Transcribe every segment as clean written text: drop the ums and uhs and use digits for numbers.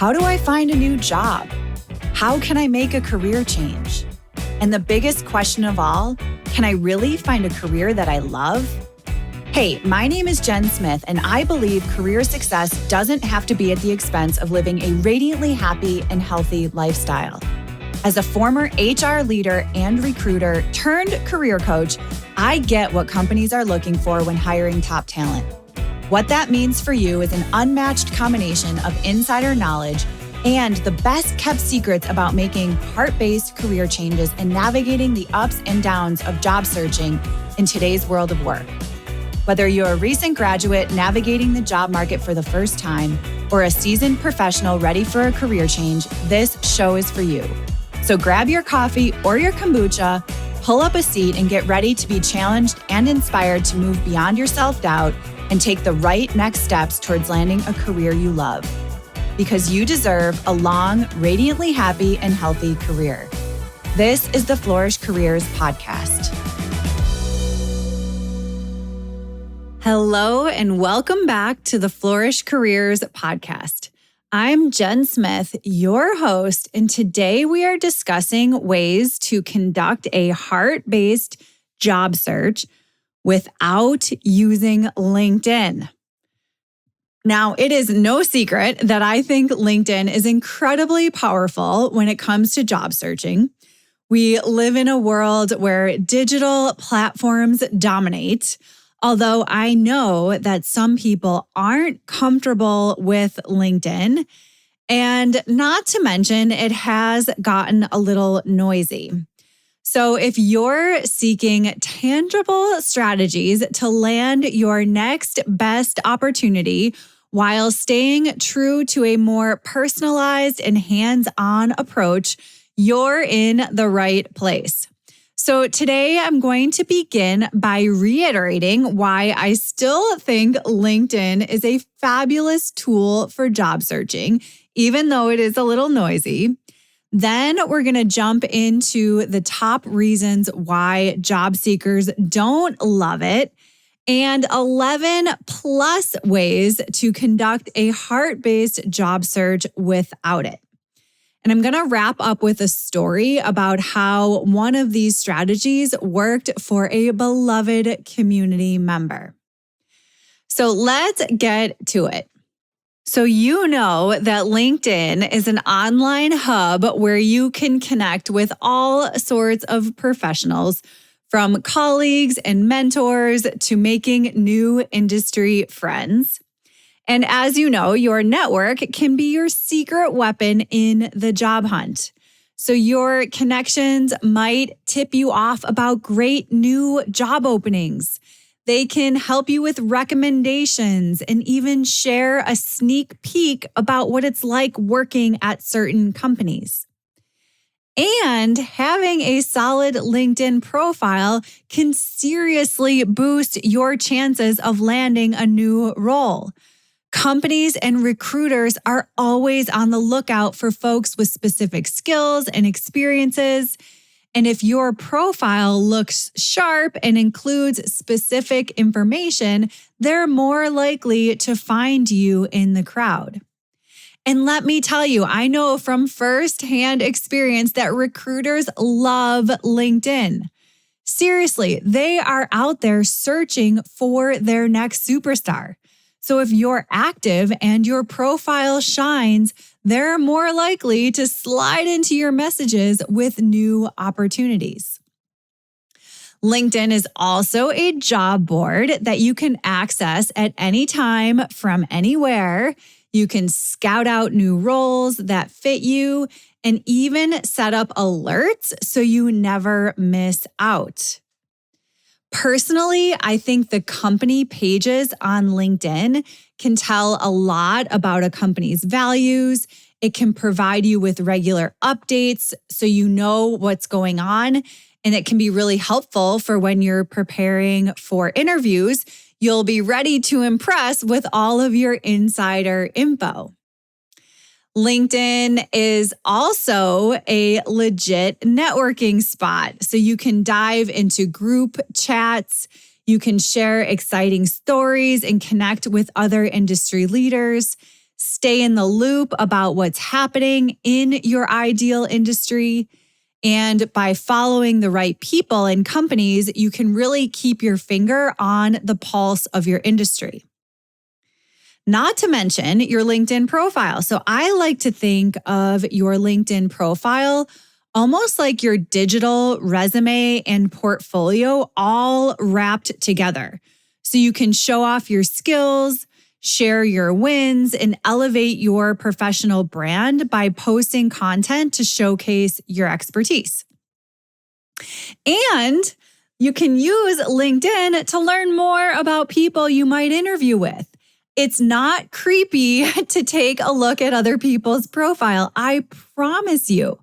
How do I find a new job? How can I make a career change? And the biggest question of all, can I really find a career that I love? Hey, my name is Jen Smith, and I believe career success doesn't have to be at the expense of living a radiantly happy and healthy lifestyle. As a former HR leader and recruiter turned career coach, I get what companies are looking for when hiring top talent. What that means for you is an unmatched combination of insider knowledge and the best kept secrets about making heart-based career changes and navigating the ups and downs of job searching in today's world of work. Whether you're a recent graduate navigating the job market for the first time or a seasoned professional ready for a career change, this show is for you. So grab your coffee or your kombucha, pull up a seat, and get ready to be challenged and inspired to move beyond your self-doubt and take the right next steps towards landing a career you love. Because you deserve a long, radiantly happy and healthy career. This is the Flourish Careers Podcast. Hello, and welcome back to the Flourish Careers Podcast. I'm Jen Smith, your host, and today we are discussing ways to conduct a heart-based job search without using LinkedIn. Now, it is no secret that I think LinkedIn is incredibly powerful when it comes to job searching. We live in a world where digital platforms dominate. Although I know that some people aren't comfortable with LinkedIn, and not to mention it has gotten a little noisy. So if you're seeking tangible strategies to land your next best opportunity while staying true to a more personalized and hands-on approach, you're in the right place. So today I'm going to begin by reiterating why I still think LinkedIn is a fabulous tool for job searching, even though it is a little noisy. Then we're going to jump into the top reasons why job seekers don't love it and 11 plus ways to conduct a heart-based job search without it. And I'm going to wrap up with a story about how one of these strategies worked for a beloved community member. So let's get to it. So you know that LinkedIn is an online hub where you can connect with all sorts of professionals, from colleagues and mentors to making new industry friends. And as you know, your network can be your secret weapon in the job hunt. So your connections might tip you off about great new job openings. They can help you with recommendations and even share a sneak peek about what it's like working at certain companies. And having a solid LinkedIn profile can seriously boost your chances of landing a new role. Companies and recruiters are always on the lookout for folks with specific skills and experiences. And if your profile looks sharp and includes specific information, they're more likely to find you in the crowd. And let me tell you, I know from firsthand experience that recruiters love LinkedIn. Seriously, they are out there searching for their next superstar. So if you're active and your profile shines, they're more likely to slide into your messages with new opportunities. LinkedIn is also a job board that you can access at any time from anywhere. You can scout out new roles that fit you and even set up alerts so you never miss out. Personally, I think the company pages on LinkedIn can tell a lot about a company's values. It can provide you with regular updates so you know what's going on. And it can be really helpful for when you're preparing for interviews. You'll be ready to impress with all of your insider info. LinkedIn is also a legit networking spot. So you can dive into group chats, you can share exciting stories and connect with other industry leaders. stay in the loop about what's happening in your ideal industry. And by following the right people and companies, you can really keep your finger on the pulse of your industry. Not to mention your LinkedIn profile. So I like to think of your LinkedIn profile almost like your digital resume and portfolio all wrapped together. So you can show off your skills, share your wins, and elevate your professional brand by posting content to showcase your expertise. And you can use LinkedIn to learn more about people you might interview with. It's not creepy to take a look at other people's profile. I promise you.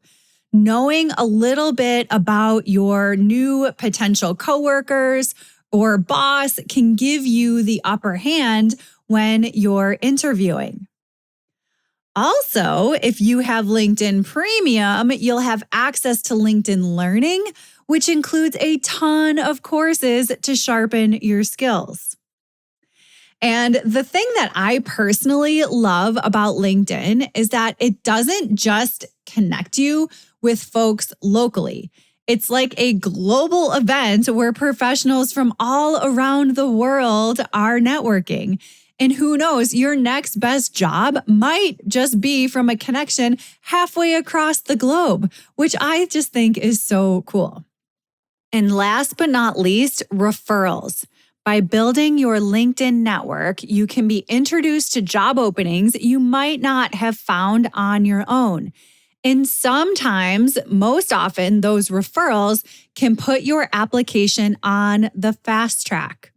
Knowing a little bit about your new potential coworkers or boss can give you the upper hand when you're interviewing. Also, if you have LinkedIn Premium, you'll have access to LinkedIn Learning, which includes a ton of courses to sharpen your skills. And the thing that I personally love about LinkedIn is that it doesn't just connect you with folks locally. It's like a global event where professionals from all around the world are networking. And who knows, your next best job might just be from a connection halfway across the globe, which I just think is so cool. And last but not least, referrals. By building your LinkedIn network, you can be introduced to job openings you might not have found on your own. And sometimes, most often, those referrals can put your application on the fast track.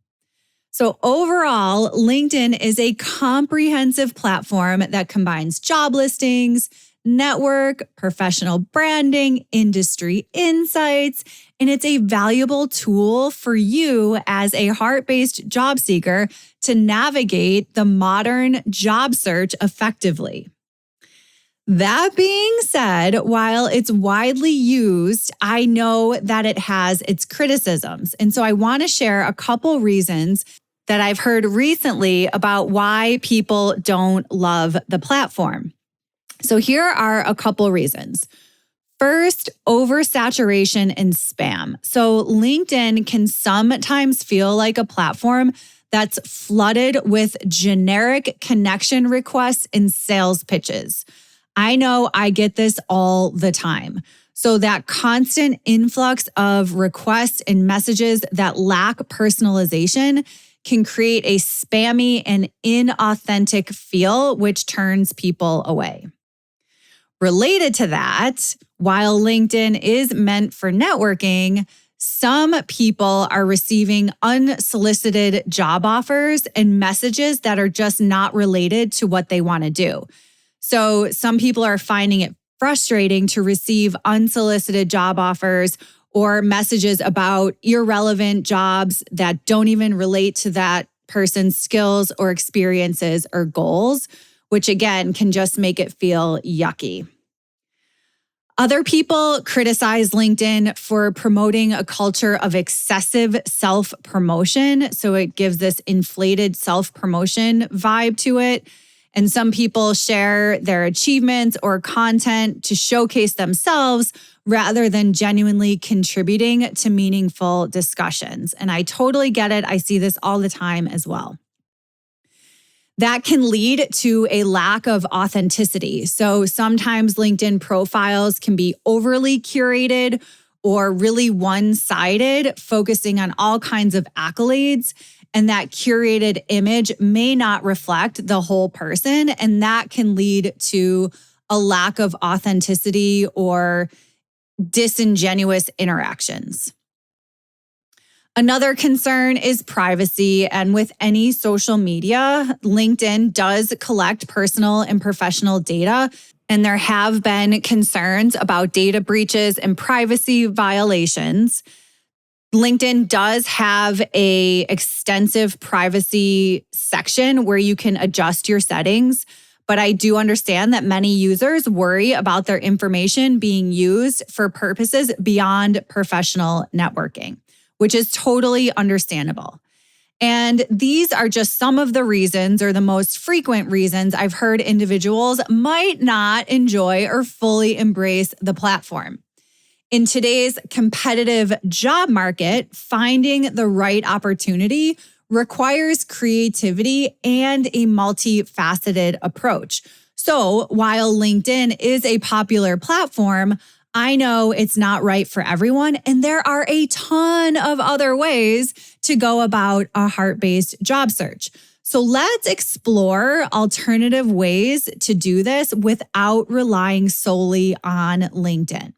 So overall, LinkedIn is a comprehensive platform that combines job listings, network, professional branding, industry insights, and it's a valuable tool for you as a heart-based job seeker to navigate the modern job search effectively. That being said, while it's widely used, I know that it has its criticisms. And so I want to share a couple reasons that I've heard recently about why people don't love the platform. So here are a couple reasons. First, oversaturation and spam. So LinkedIn can sometimes feel like a platform that's flooded with generic connection requests and sales pitches. I know I get this all the time. So that constant influx of requests and messages that lack personalization can create a spammy and inauthentic feel, which turns people away. Related to that, while LinkedIn is meant for networking, some people are receiving unsolicited job offers and messages that are just not related to what they want to do. So some people are finding it frustrating to receive unsolicited job offers or messages about irrelevant jobs that don't even relate to that person's skills or experiences or goals, which again can just make it feel yucky. Other people criticize LinkedIn for promoting a culture of excessive self-promotion. So it gives this inflated self-promotion vibe to it. And some people share their achievements or content to showcase themselves rather than genuinely contributing to meaningful discussions. And I totally get it. I see this all the time as well. That can lead to a lack of authenticity. So sometimes LinkedIn profiles can be overly curated or really one-sided, focusing on all kinds of accolades. And that curated image may not reflect the whole person. And that can lead to a lack of authenticity or disingenuous interactions. Another concern is privacy. And with any social media, LinkedIn does collect personal and professional data. And there have been concerns about data breaches and privacy violations. LinkedIn does have an extensive privacy section where you can adjust your settings, but I do understand that many users worry about their information being used for purposes beyond professional networking, which is totally understandable. And these are just some of the reasons, or the most frequent reasons, I've heard individuals might not enjoy or fully embrace the platform. In today's competitive job market, finding the right opportunity requires creativity and a multifaceted approach. So while LinkedIn is a popular platform, I know it's not right for everyone, and there are a ton of other ways to go about a heart-based job search. So let's explore alternative ways to do this without relying solely on LinkedIn.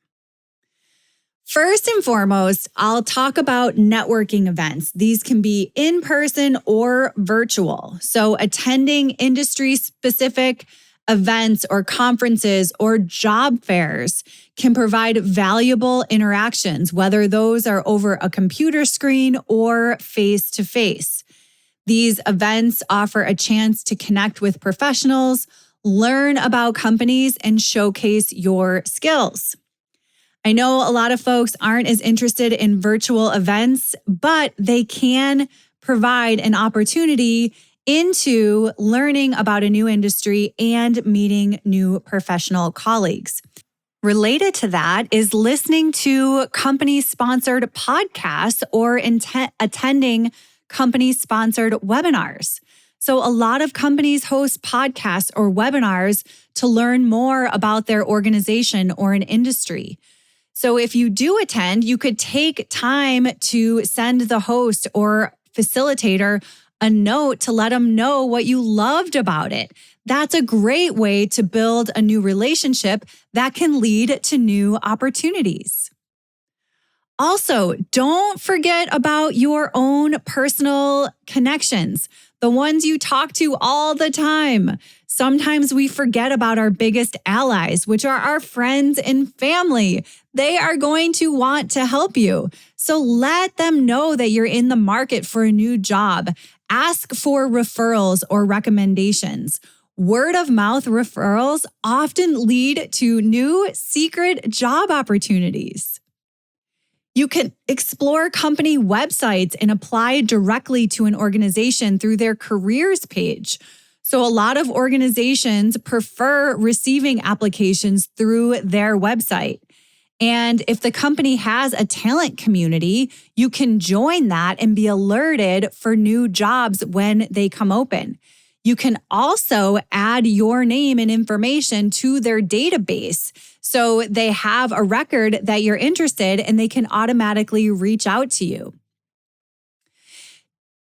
First and foremost, I'll talk about networking events. These can be in person or virtual. So attending industry-specific events or conferences or job fairs can provide valuable interactions, whether those are over a computer screen or face-to-face. These events offer a chance to connect with professionals, learn about companies, and showcase your skills. I know a lot of folks aren't as interested in virtual events, but they can provide an opportunity into learning about a new industry and meeting new professional colleagues. Related to that is listening to company-sponsored podcasts or attending company-sponsored webinars. So a lot of companies host podcasts or webinars to learn more about their organization or an industry. So if you do attend, you could take time to send the host or facilitator a note to let them know what you loved about it. That's a great way to build a new relationship that can lead to new opportunities. Also, don't forget about your own personal connections, the ones you talk to all the time. Sometimes we forget about our biggest allies, which are our friends and family. They are going to want to help you. So let them know that you're in the market for a new job. Ask for referrals or recommendations. Word of mouth referrals often lead to new secret job opportunities. You can explore company websites and apply directly to an organization through their careers page. So a lot of organizations prefer receiving applications through their website. And if the company has a talent community, you can join that and be alerted for new jobs when they come open. You can also add your name and information to their database, so they have a record that you're interested and they can automatically reach out to you.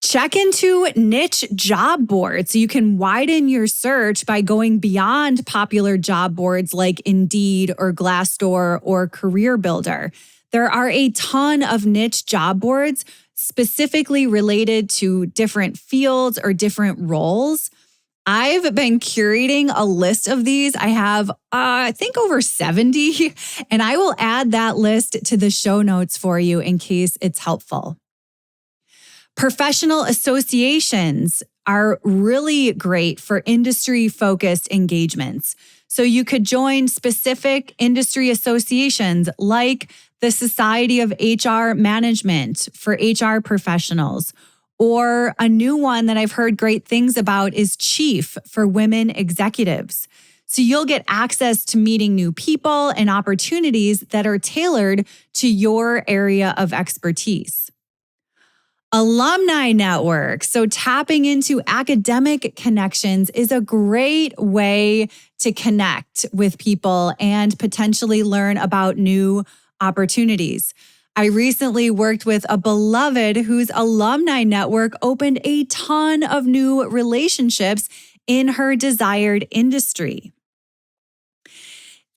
Check into niche job boards so you can widen your search by going beyond popular job boards like Indeed or Glassdoor or CareerBuilder. There are a ton of niche job boards specifically related to different fields or different roles. I've been curating a list of these. I have, I think, over 70, and I will add that list to the show notes for you in case it's helpful. Professional associations are really great for industry-focused engagements. So you could join specific industry associations like the Society of HR Management for HR professionals, or a new one that I've heard great things about is Chief for women executives. So you'll get access to meeting new people and opportunities that are tailored to your area of expertise. Alumni network. So tapping into academic connections is a great way to connect with people and potentially learn about new opportunities. I recently worked with a beloved whose alumni network opened a ton of new relationships in her desired industry.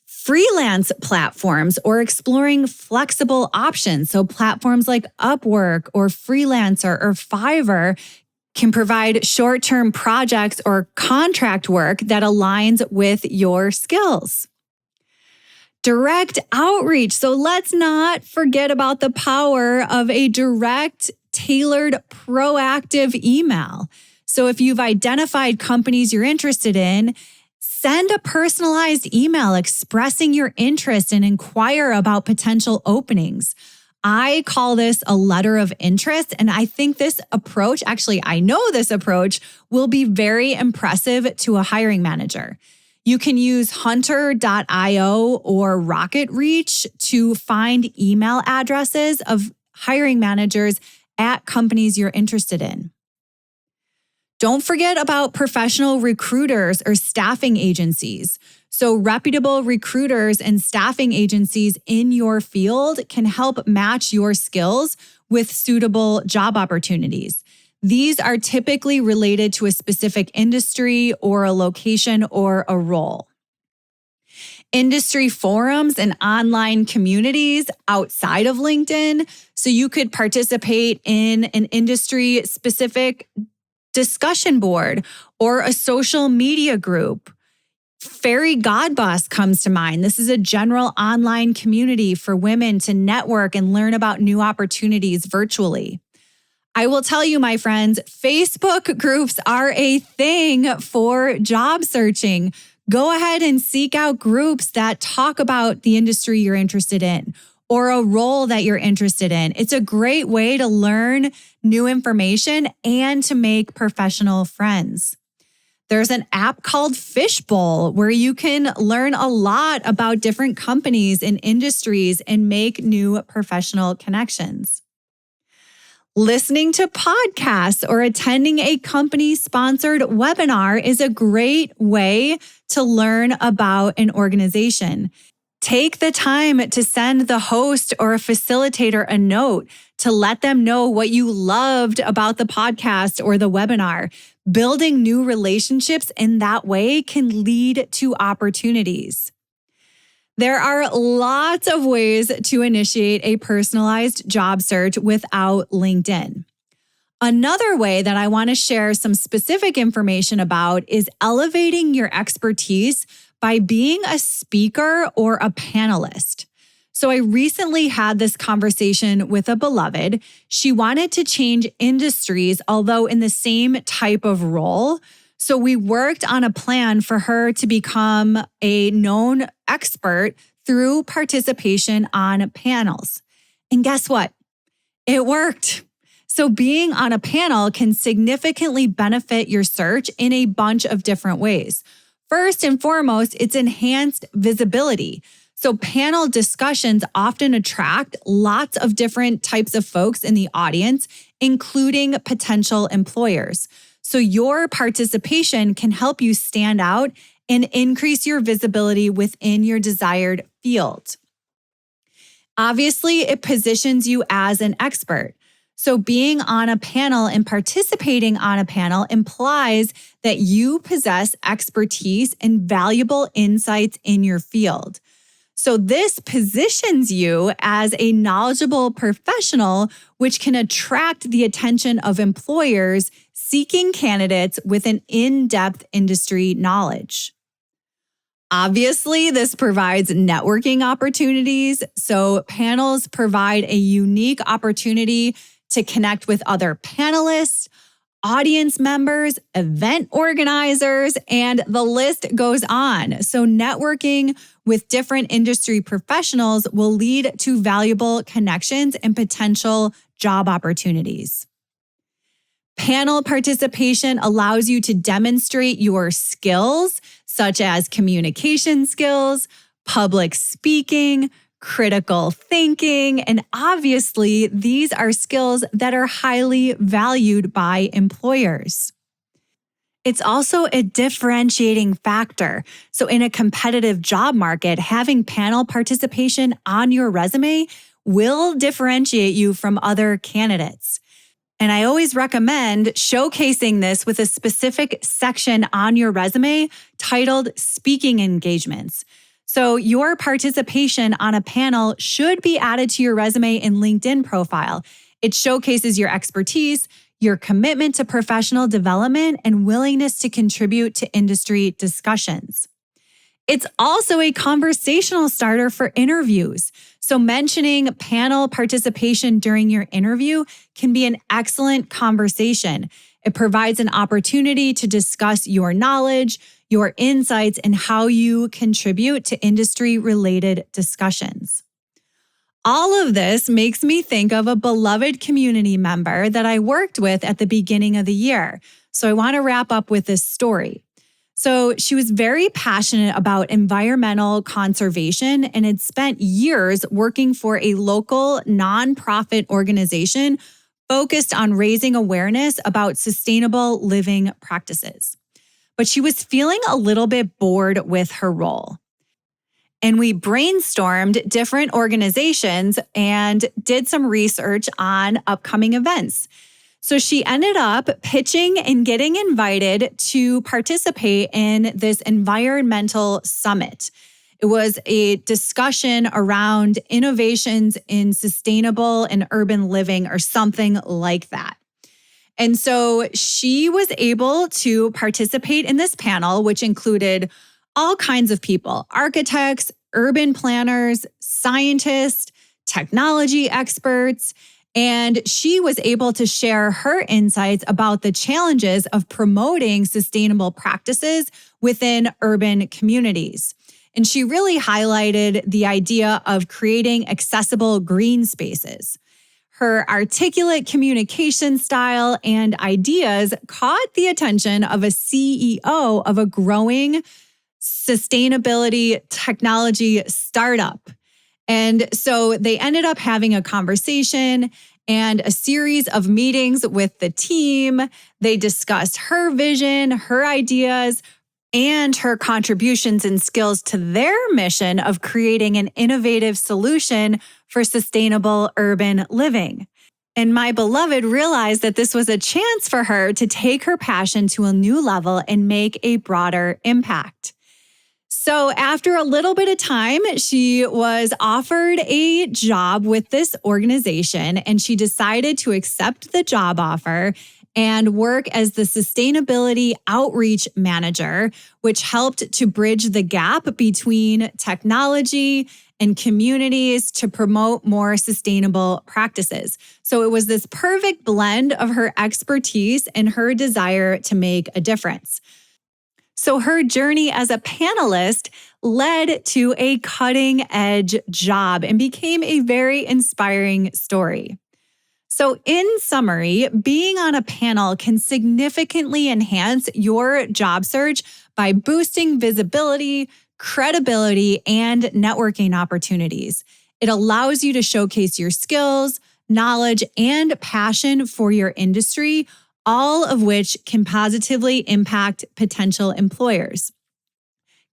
Freelance platforms or exploring flexible options. So platforms like Upwork or Freelancer or Fiverr can provide short-term projects or contract work that aligns with your skills. Direct outreach. So let's not forget about the power of a direct, tailored, proactive email. So if you've identified companies you're interested in, send a personalized email expressing your interest and inquire about potential openings. I call this a letter of interest. And I think this approach, actually, I know this approach will be very impressive to a hiring manager. You can use hunter.io or RocketReach to find email addresses of hiring managers at companies you're interested in. Don't forget about professional recruiters or staffing agencies. So reputable recruiters and staffing agencies in your field can help match your skills with suitable job opportunities. These are typically related to a specific industry or a location or a role. Industry forums and online communities outside of LinkedIn. So you could participate in an industry-specific discussion board or a social media group. Fairy Godboss comes to mind. This is a general online community for women to network and learn about new opportunities virtually. I will tell you, my friends, Facebook groups are a thing for job searching. Go ahead and seek out groups that talk about the industry you're interested in or a role that you're interested in. It's a great way to learn new information and to make professional friends. There's an app called Fishbowl where you can learn a lot about different companies and industries and make new professional connections. Listening to podcasts or attending a company-sponsored webinar is a great way to learn about an organization. Take the time to send the host or a facilitator a note to let them know what you loved about the podcast or the webinar. Building new relationships in that way can lead to opportunities. There are lots of ways to initiate a personalized job search without LinkedIn. Another way that I want to share some specific information about is elevating your expertise by being a speaker or a panelist. So I recently had this conversation with a beloved. She wanted to change industries, although in the same type of role. So we worked on a plan for her to become a known expert through participation on panels. And guess what? It worked. So being on a panel can significantly benefit your search in a bunch of different ways. First and foremost, it's enhanced visibility. So panel discussions often attract lots of different types of folks in the audience, including potential employers. So your participation can help you stand out and increase your visibility within your desired field. Obviously, it positions you as an expert. So being on a panel and participating on a panel implies that you possess expertise and valuable insights in your field. So this positions you as a knowledgeable professional, which can attract the attention of employers seeking candidates with an in-depth industry knowledge. Obviously, this provides networking opportunities. So panels provide a unique opportunity to connect with other panelists, audience members, event organizers, and the list goes on. So networking with different industry professionals will lead to valuable connections and potential job opportunities. Panel participation allows you to demonstrate your skills, such as communication skills, public speaking, critical thinking, and obviously, these are skills that are highly valued by employers. It's also a differentiating factor. So in a competitive job market, having panel participation on your resume will differentiate you from other candidates. And I always recommend showcasing this with a specific section on your resume titled Speaking Engagements. So your participation on a panel should be added to your resume and LinkedIn profile. It showcases your expertise, your commitment to professional development, and willingness to contribute to industry discussions. It's also a conversational starter for interviews. So mentioning panel participation during your interview can be an excellent conversation. It provides an opportunity to discuss your knowledge, your insights, and how you contribute to industry-related discussions. All of this makes me think of a beloved community member that I worked with at the beginning of the year. So I want to wrap up with this story. So she was very passionate about environmental conservation and had spent years working for a local nonprofit organization focused on raising awareness about sustainable living practices. But she was feeling a little bit bored with her role. And we brainstormed different organizations and did some research on upcoming events. So she ended up pitching and getting invited to participate in this environmental summit. It was a discussion around innovations in sustainable and urban living or something like that. And so she was able to participate in this panel, which included all kinds of people: architects, urban planners, scientists, technology experts. And she was able to share her insights about the challenges of promoting sustainable practices within urban communities. And she really highlighted the idea of creating accessible green spaces. Her articulate communication style and ideas caught the attention of a CEO of a growing sustainability technology startup. And so they ended up having a conversation and a series of meetings with the team. They discussed her vision, her ideas, and her contributions and skills to their mission of creating an innovative solution for sustainable urban living. And my beloved realized that this was a chance for her to take her passion to a new level and make a broader impact. So after a little bit of time, she was offered a job with this organization, and she decided to accept the job offer and work as the sustainability outreach manager, which helped to bridge the gap between technology and communities to promote more sustainable practices. So it was this perfect blend of her expertise and her desire to make a difference. So her journey as a panelist led to a cutting-edge job and became a very inspiring story. So in summary, being on a panel can significantly enhance your job search by boosting visibility, credibility, and networking opportunities. It allows you to showcase your skills, knowledge, and passion for your industry, all of which can positively impact potential employers.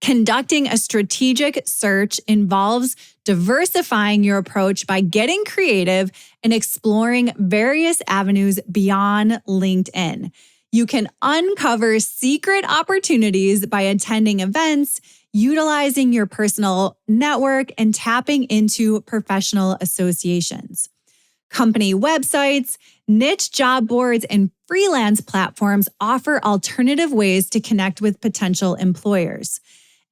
Conducting a strategic search involves diversifying your approach by getting creative and exploring various avenues beyond LinkedIn. You can uncover secret opportunities by attending events, utilizing your personal network, and tapping into professional associations. Company websites, niche job boards, and freelance platforms offer alternative ways to connect with potential employers.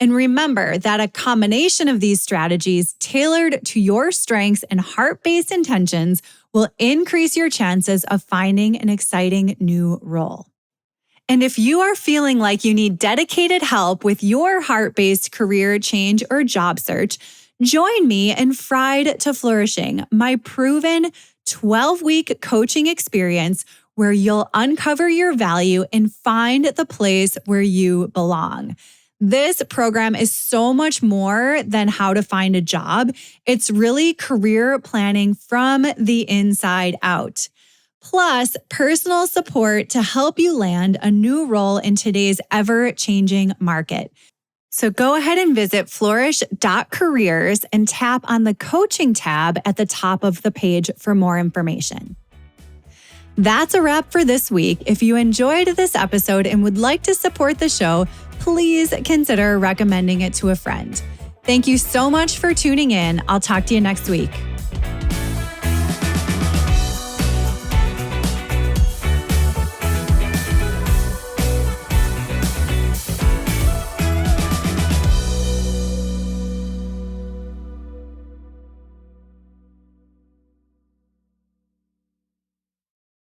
And remember that a combination of these strategies tailored to your strengths and heart-based intentions will increase your chances of finding an exciting new role. And if you are feeling like you need dedicated help with your heart-based career change or job search, join me in Fried to Flourishing, my proven 12-week coaching experience where you'll uncover your value and find the place where you belong. This program is so much more than how to find a job. It's really career planning from the inside out. Plus, personal support to help you land a new role in today's ever-changing market. So go ahead and visit flourish.careers and tap on the coaching tab at the top of the page for more information. That's a wrap for this week. If you enjoyed this episode and would like to support the show, please consider recommending it to a friend. Thank you so much for tuning in. I'll talk to you next week.